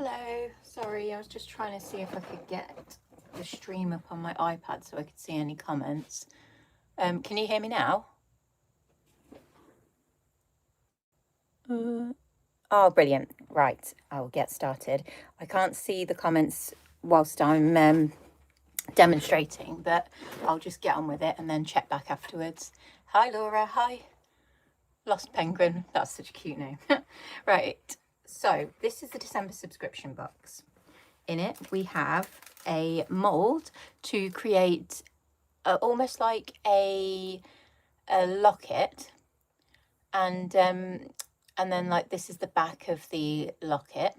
Hello, sorry, I was just trying to see if I could get the stream up on my iPad so I could see any comments. Can you hear me now? Oh, brilliant. Right, I'll get started. I can't see the comments whilst I'm demonstrating, but I'll just get on with it and then check back afterwards. Hi, Laura. Hi. Lost Penguin. That's such a cute name. Right, so this is the December subscription box. In it, we have a mould to create almost like a locket, and then like this is the back of the locket,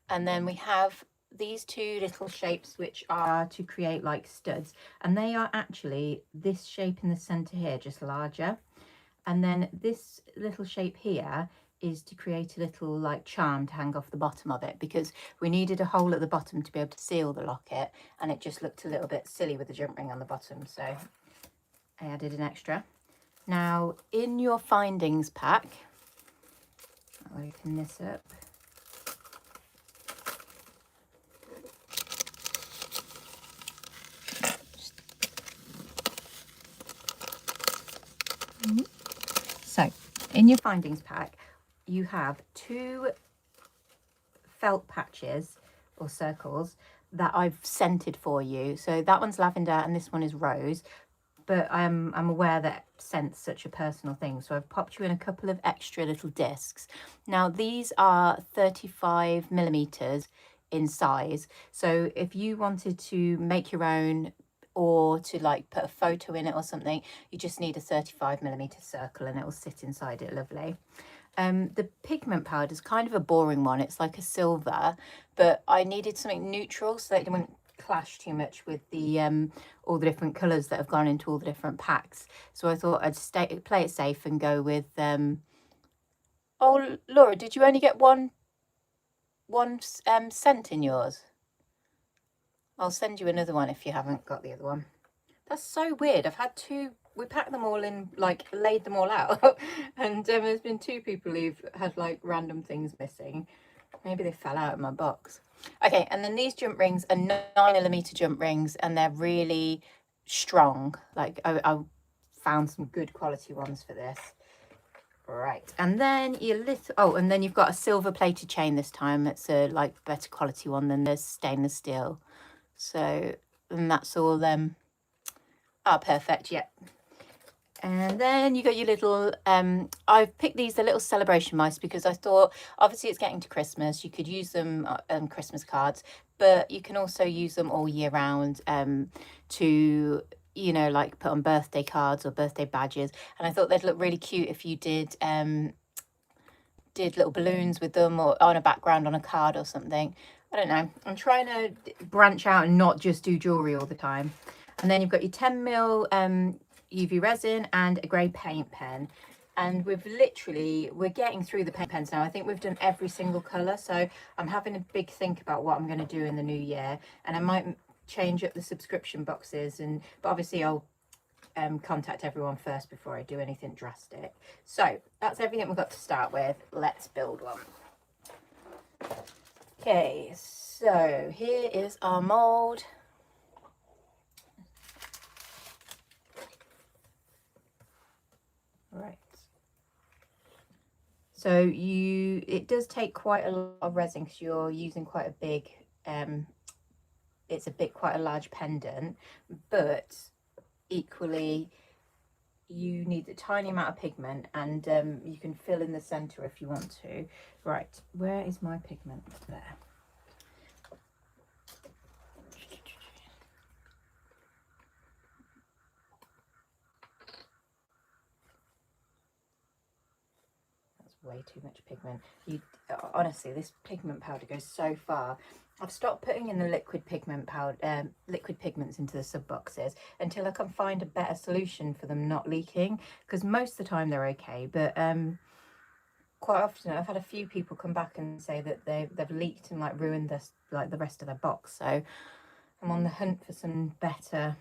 and then we have these two little shapes which are to create like studs, and they are actually this shape in the center here, just larger, and then this little shape here is to create a little like charm to hang off the bottom of it, because we needed a hole at the bottom to be able to seal the locket, and it just looked a little bit silly with the jump ring on the bottom, so I added an extra. Now in your findings pack, I'll open this up. So in your findings pack, you have two felt patches or circles that I've scented for you. So that one's lavender and this one is rose, but I'm aware that scent's such a personal thing, so I've popped you in a couple of extra little discs. Now these are 35 millimeters in size, so if you wanted to make your own or to like put a photo in it or something, you just need a 35 millimeter circle and it will sit inside it lovely. The pigment powder is kind of a boring one. It's like a silver, but I needed something neutral so that it wouldn't clash too much with the all the different colours that have gone into all the different packs. So I thought I'd play it safe and go with oh, Laura, did you only get one scent in yours? I'll send you another one if you haven't got the other one. That's so weird. I've had two, we packed them all in, like laid them all out, and there's been two people who've had like random things missing. Maybe they fell out of my box. Okay, and then these jump rings are 9mm jump rings, and they're really strong. Like I found some good quality ones for this. Right, and then your little, oh, and then you've got a silver plated chain this time. It's a like better quality one than the stainless steel. So, and that's all them. Ah, perfect, yep. And then you got your little, I've picked these, the little celebration mice, because I thought, obviously it's getting to Christmas, you could use them on Christmas cards, but you can also use them all year round to, you know, like put on birthday cards or birthday badges. And I thought they'd look really cute if you did little balloons with them, or on a background on a card or something. I don't know. I'm trying to branch out and not just do jewellery all the time. And then you've got your 10mm UV resin and a grey paint pen. And we're getting through the paint pens now. I think we've done every single colour. So I'm having a big think about what I'm going to do in the new year. And I might change up the subscription boxes. But obviously I'll contact everyone first before I do anything drastic. So that's everything we've got to start with. Let's build one. Okay, so here is our mould. Right. So it does take quite a lot of resin because you're using quite a big, it's quite a large pendant, but equally you need a tiny amount of pigment, and you can fill in the center if you want to. Right, where is my pigment? There. That's way too much pigment. Honestly, this pigment powder goes so far. I've stopped putting in the liquid pigment powder, liquid pigments into the sub boxes until I can find a better solution for them not leaking, because most of the time they're okay, but quite often I've had a few people come back and say that they've leaked and like ruined this, like the rest of their box. So I'm on the hunt for some better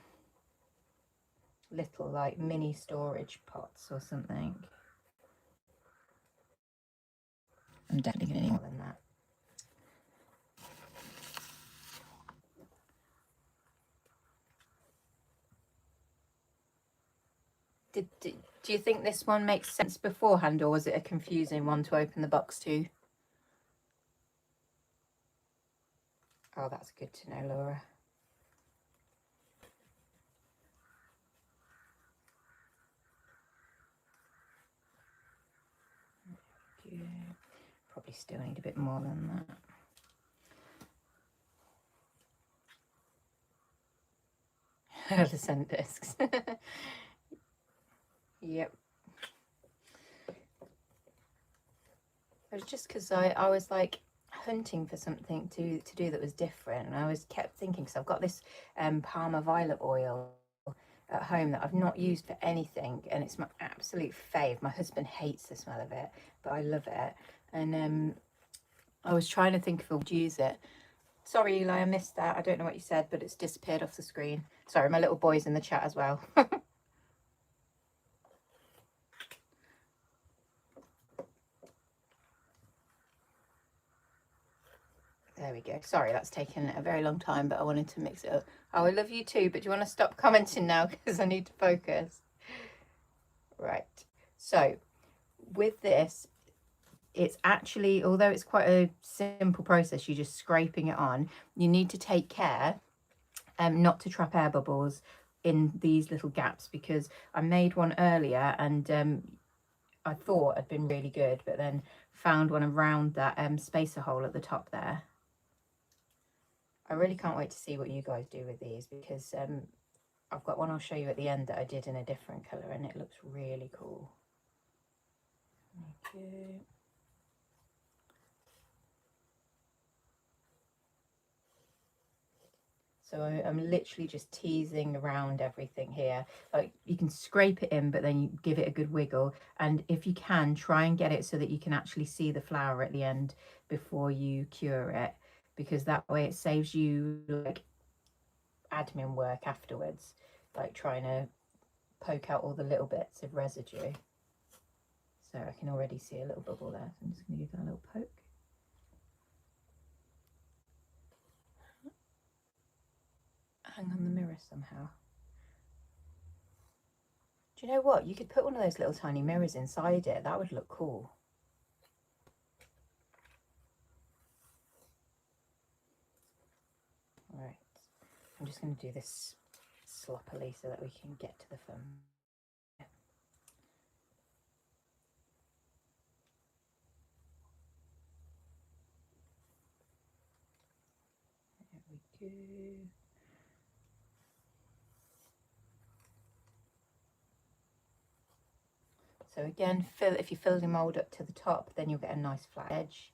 little like mini storage pots or something. I'm definitely going to need more than that. Do you think this one makes sense beforehand, or was it a confusing one to open the box to? Oh, that's good to know, Laura. Probably still need a bit more than that. The scent discs. Yep. It was just because I was like hunting for something to do that was different, and I was kept thinking, because I've got this Parma violet oil at home that I've not used for anything, and it's my absolute fave. My husband hates the smell of it, but I love it. And I was trying to think if I would use it. Sorry, Eli, I missed that. I don't know what you said, but it's disappeared off the screen. Sorry, my little boy's in the chat as well. There we go. Sorry, that's taken a very long time, but I wanted to mix it up. Oh, I love you too, but do you want to stop commenting now, because I need to focus? Right. So with this, it's actually, although it's quite a simple process, you're just scraping it on, you need to take care not to trap air bubbles in these little gaps, because I made one earlier and I thought had been really good, but then found one around that spacer hole at the top there. I really can't wait to see what you guys do with these, because I've got one I'll show you at the end that I did in a different colour, and it looks really cool. Okay. So I'm literally just teasing around everything here. Like, you can scrape it in, but then you give it a good wiggle. And if you can, try and get it so that you can actually see the flower at the end before you cure it, because that way it saves you like admin work afterwards, like trying to poke out all the little bits of residue. So I can already see a little bubble there, so I'm just going to give that a little poke. Hang on the mirror somehow. Do you know what? You could put one of those little tiny mirrors inside it. That would look cool. Right. I'm just going to do this sloppily so that we can get to the fun. There we go. So again, if you fill your mould up to the top, then you'll get a nice flat edge.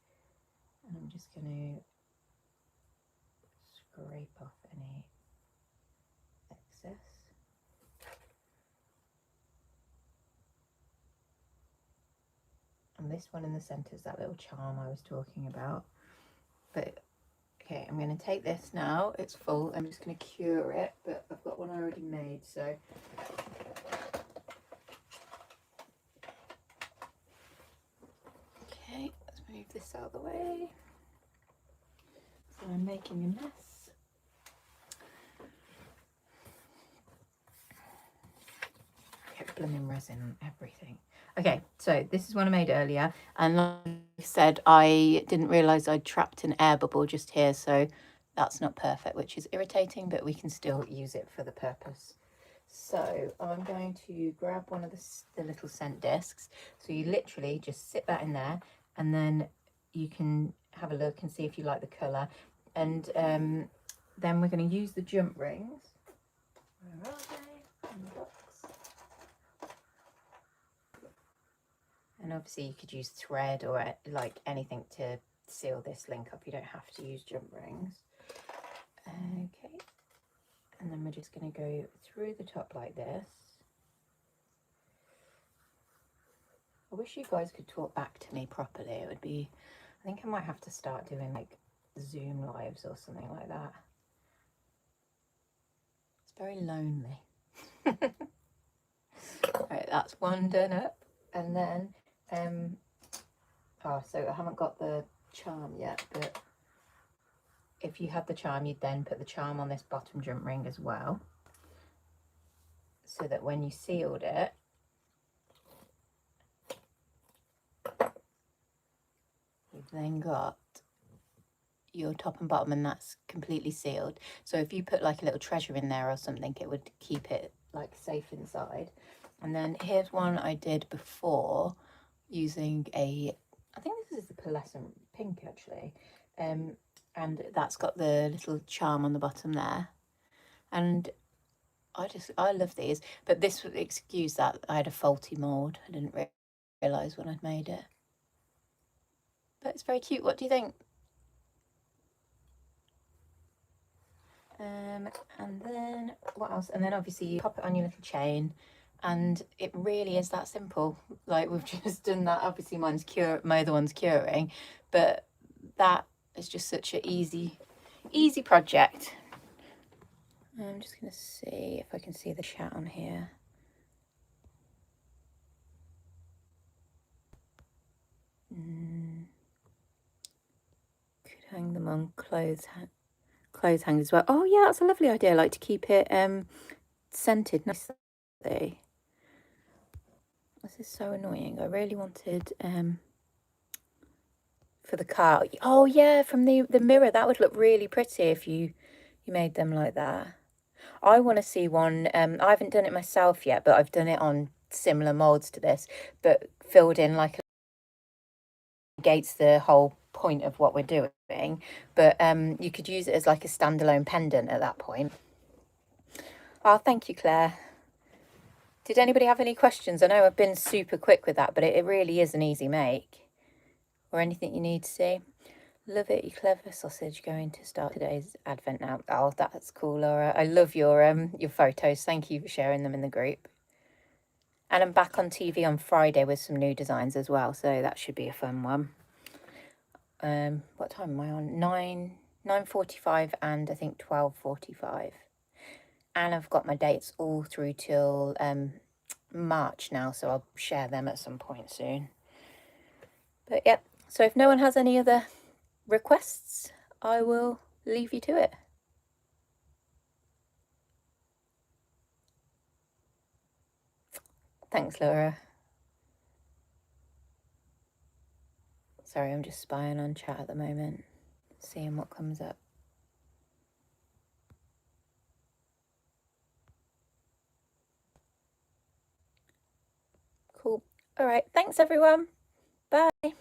And I'm just going to scrape off any excess. And this one in the centre is that little charm I was talking about. But okay, I'm going to take this now. It's full. I'm just going to cure it, but I've got one already made, so. Okay, let's move this out of the way. So I'm making a mess. Get blooming resin on everything. Okay, so this is one I made earlier, and like I said, I didn't realise I'd trapped an air bubble just here, so that's not perfect, which is irritating, but we can still use it for the purpose. So I'm going to grab one of the little scent discs. So you literally just sit that in there, and then you can have a look and see if you like the colour. And then we're going to use the jump rings. Where are they? In the box. And obviously you could use thread or like anything to seal this link up. You don't have to use jump rings. Okay. And then we're just going to go through the top like this. I wish you guys could talk back to me properly. It would be, I think I might have to start doing like Zoom lives or something like that. It's very lonely. Right, that's one done up. And then, so I haven't got the charm yet, but if you had the charm, you'd then put the charm on this bottom jump ring as well, so that when you sealed it, then got your top and bottom, and that's completely sealed. So if you put like a little treasure in there or something, it would keep it like safe inside. And then here's one I did before using I think this is the pearlescent pink actually, and that's got the little charm on the bottom there. And I love these, but this would excuse that I had a faulty mold. I didn't realise when I'd made it, but it's very cute. What do you think? And then what else? And then obviously you pop it on your little chain, and it really is that simple. Like we've just done that. Obviously my other one's curing, but that is just such an easy project. I'm just gonna see if I can see the chat on here. Could hang them on clothes hangers as well. Oh yeah, that's a lovely idea. I like to keep it scented nicely. This is so annoying. I really wanted for the car. Oh yeah, from the mirror, that would look really pretty if you made them like that. I want to see one. I haven't done it myself yet, but I've done it on similar molds to this, but filled in like negates the whole point of what we're doing. But you could use it as like a standalone pendant at that point. Oh, thank you, Claire. Did anybody have any questions? I know I've been super quick with that, but it really is an easy make. Or anything you need to see. Love it, you clever sausage, going to start today's advent now. Oh, that's cool, Laura. I love your photos. Thank you for sharing them in the group. And I'm back on TV on Friday with some new designs as well, so that should be a fun one. What time am I on? 9:45 and I think 12:45. And I've got my dates all through till March now, so I'll share them at some point soon. But yeah, so if no one has any other requests, I will leave you to it. Thanks, Laura. Sorry, I'm just spying on chat at the moment, seeing what comes up. Cool. All right, thanks everyone. Bye.